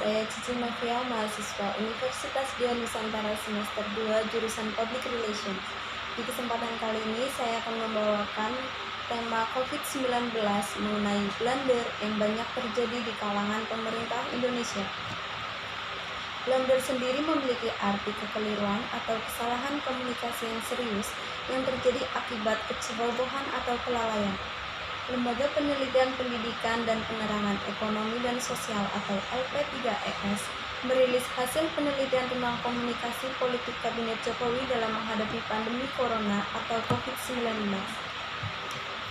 Saya Cici Novia, mahasiswa Universitas Dian Nusantara semester 2 jurusan Public Relations. Di kesempatan kali ini saya akan membawakan tema COVID-19 mengenai blunder yang banyak terjadi di kalangan pemerintah Indonesia. Blunder sendiri memiliki arti kekeliruan atau kesalahan komunikasi yang serius yang terjadi akibat kecerobohan atau kelalaian. Lembaga Penelitian Pendidikan dan Penerangan Ekonomi dan Sosial atau LP3ES merilis hasil penelitian tentang komunikasi politik Kabinet Jokowi dalam menghadapi pandemi Corona atau COVID-19.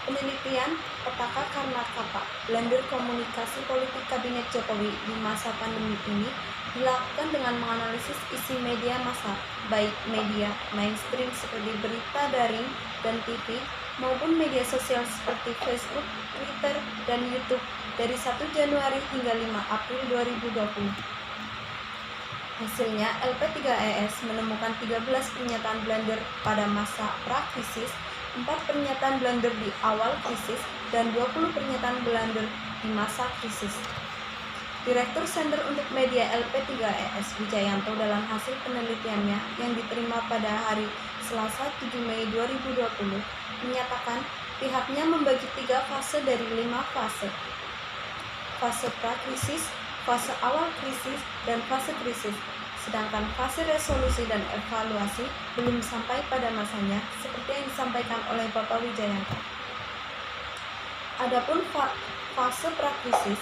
Penelitian Petaka Karena Kata Blunder Komunikasi Politik Kabinet Jokowi di masa pandemi ini dilakukan dengan menganalisis isi media massa, baik media mainstream seperti berita daring dan TV, maupun media sosial seperti Facebook, Twitter, dan YouTube dari 1 Januari hingga 5 April 2020. Hasilnya, LP3ES menemukan 13 pernyataan blunder pada masa pra-krisis, 4 pernyataan blunder di awal krisis, dan 20 pernyataan blunder di masa krisis. Direktur Center untuk Media LP3ES Wijayanto dalam hasil penelitiannya yang diterima pada hari Selasa 7 Mei 2020 menyatakan pihaknya membagi 3 fase dari 5 fase. Fase pra-krisis, fase awal krisis, dan fase krisis. Sedangkan fase resolusi dan evaluasi belum sampai pada masanya seperti yang disampaikan oleh Bapak Wijayanto. Adapun fase pra-krisis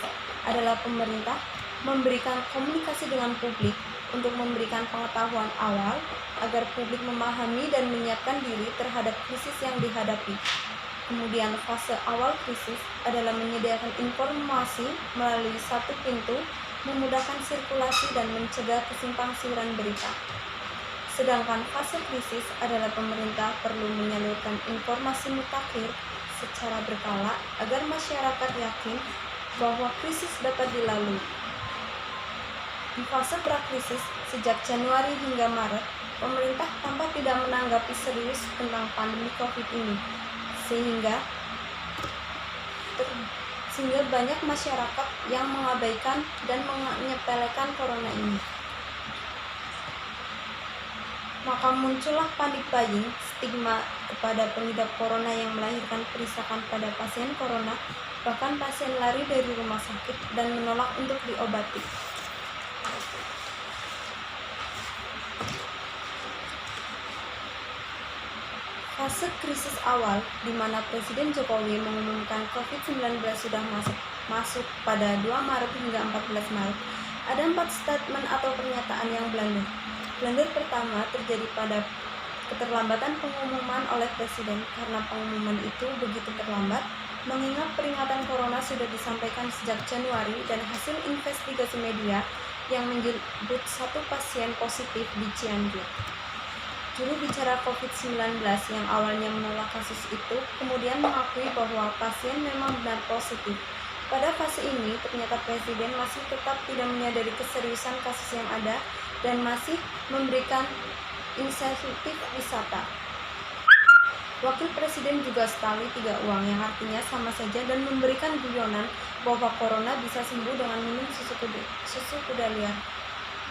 adalah pemerintah memberikan komunikasi dengan publik untuk memberikan pengetahuan awal agar publik memahami dan menyiapkan diri terhadap krisis yang dihadapi. Kemudian fase awal krisis adalah menyediakan informasi melalui satu pintu, memudahkan sirkulasi dan mencegah kesimpang siuran berita. Sedangkan fase krisis adalah pemerintah perlu menyalurkan informasi mutakhir secara berkala agar masyarakat yakin bahwa krisis dapat dilalui. Di fase prakrisis, sejak Januari hingga Maret, pemerintah tampak tidak menanggapi serius tentang pandemi COVID ini, sehingga banyak masyarakat yang mengabaikan dan menyepelekan corona ini. Maka muncullah panik buying, stigma kepada pengidap corona yang melahirkan kerusakan pada pasien corona, bahkan pasien lari dari rumah sakit dan menolak untuk diobati. Fase krisis awal, di mana Presiden Jokowi mengumumkan COVID-19 sudah masuk pada 2 Maret hingga 14 Maret, ada 4 statement atau pernyataan yang blunder. Blunder pertama terjadi pada keterlambatan pengumuman oleh Presiden karena pengumuman itu begitu terlambat, mengingat peringatan corona sudah disampaikan sejak Januari dan hasil investigasi media yang menyebut 1 pasien positif di Cianjur. Juru bicara COVID-19 yang awalnya menolak kasus itu kemudian mengakui bahwa pasien memang benar positif. Pada fase ini, ternyata Presiden masih tetap tidak menyadari keseriusan kasus yang ada dan masih memberikan insentif wisata. Wakil Presiden juga setali 3 uang yang artinya sama saja dan memberikan guyonan bahwa corona bisa sembuh dengan minum susu kuda liar.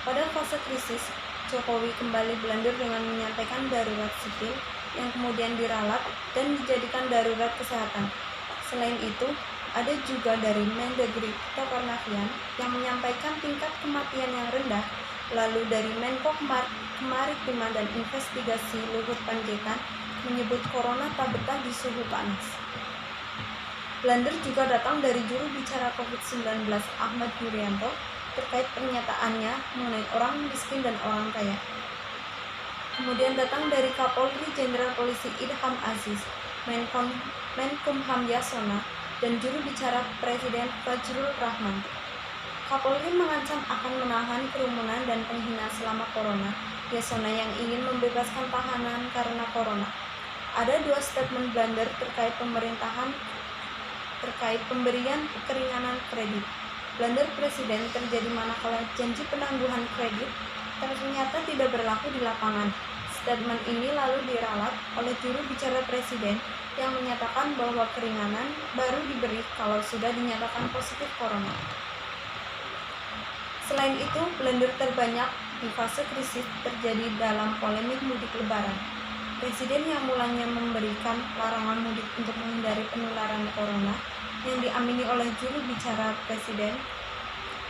Pada fase krisis, Jokowi kembali blunder dengan menyampaikan darurat sipil yang kemudian diralat dan dijadikan darurat kesehatan. Selain itu, ada juga dari Mendagri Tito Karnavian yang menyampaikan tingkat kematian yang rendah, lalu dari Menko Kemaritiman dan Investigasi Luhut Panjaitan menyebut corona tak betah di suhu panas. Blunder juga datang dari juru bicara COVID-19 Ahmad Yuryanto terkait pernyataannya mengenai orang miskin dan orang kaya. Kemudian datang dari Kapolri Jenderal Polisi Idham Aziz, Menkumham Yasona, dan juru bicara Presiden Fajrul Rahman. Kapolri mengancam akan menahan kerumunan dan penghinaan selama corona. Yasona yang ingin membebaskan tahanan karena corona. Ada 2 statement blunder terkait pemerintahan terkait pemberian keringanan kredit. Blunder Presiden terjadi manakala janji penangguhan kredit ternyata tidak berlaku di lapangan. Statement ini lalu diralat oleh juru bicara Presiden yang menyatakan bahwa keringanan baru diberi kalau sudah dinyatakan positif corona. Selain itu, blunder terbanyak di fase krisis terjadi dalam polemik mudik lebaran. Presiden yang mulanya memberikan larangan mudik untuk menghindari penularan corona yang diamini oleh juru bicara Presiden,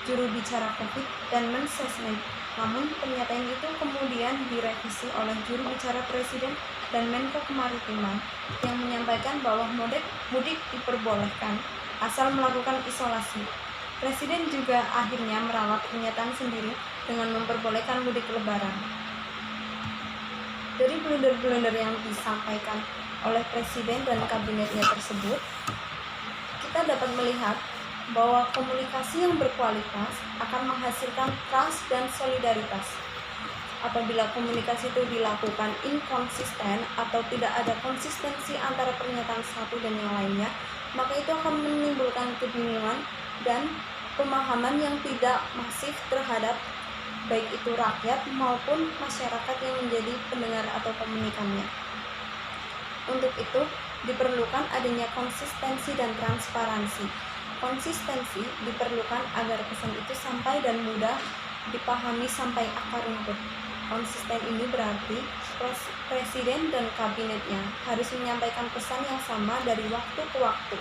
juru bicara COVID, dan Mensesnek. Namun, pernyataan itu kemudian direvisi oleh juru bicara Presiden dan Menko Kemaritiman yang menyampaikan bahwa mudik diperbolehkan asal melakukan isolasi. Presiden juga akhirnya meralat pernyataan sendiri dengan memperbolehkan mudik lebaran. Dari blunder-blunder yang disampaikan oleh Presiden dan kabinetnya tersebut, kita dapat melihat bahwa komunikasi yang berkualitas akan menghasilkan trust dan solidaritas. Apabila komunikasi itu dilakukan inkonsisten atau tidak ada konsistensi antara pernyataan satu dan yang lainnya, maka itu akan menimbulkan kebingungan dan pemahaman yang tidak masif terhadap baik itu rakyat maupun masyarakat yang menjadi pendengar atau komunikannya. Untuk itu, diperlukan adanya konsistensi dan transparansi. Konsistensi diperlukan agar pesan itu sampai dan mudah dipahami sampai akar rumput. Konsisten ini berarti Presiden dan kabinetnya harus menyampaikan pesan yang sama dari waktu ke waktu.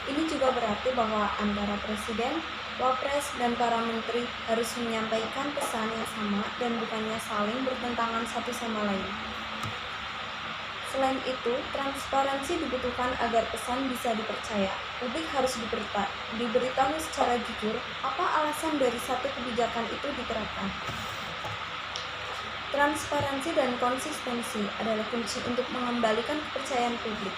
Ini juga berarti bahwa antara Presiden, Wapres, dan para menteri harus menyampaikan pesan yang sama dan bukannya saling bertentangan satu sama lain. Selain itu, transparansi dibutuhkan agar pesan bisa dipercaya. Publik harus diberitahu secara jujur apa alasan dari satu kebijakan itu diterapkan. Transparansi dan konsistensi adalah kunci untuk mengembalikan kepercayaan publik.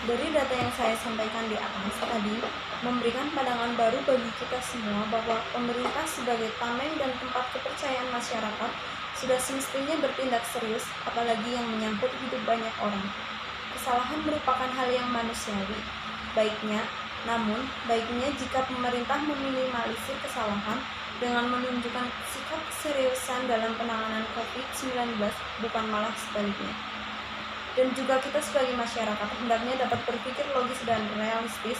Dari data yang saya sampaikan di atas tadi, memberikan pandangan baru bagi kita semua bahwa pemerintah sebagai tameng dan tempat kepercayaan masyarakat sudah semestinya bertindak serius, apalagi yang menyangkut hidup banyak orang. Kesalahan merupakan hal yang manusiawi, namun baiknya jika pemerintah meminimalisir kesalahan dengan menunjukkan sikap keseriusan dalam penanganan COVID-19, bukan malah sebaliknya. Dan juga kita sebagai masyarakat hendaknya dapat berpikir logis dan realistis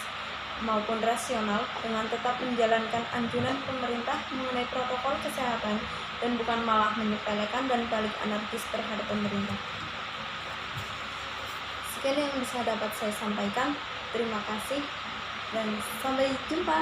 maupun rasional dengan tetap menjalankan anjuran pemerintah mengenai protokol kesehatan dan bukan malah menyepelekan dan balik anarkis terhadap pemerintah. Sekian yang bisa dapat saya sampaikan. Terima kasih dan sampai jumpa.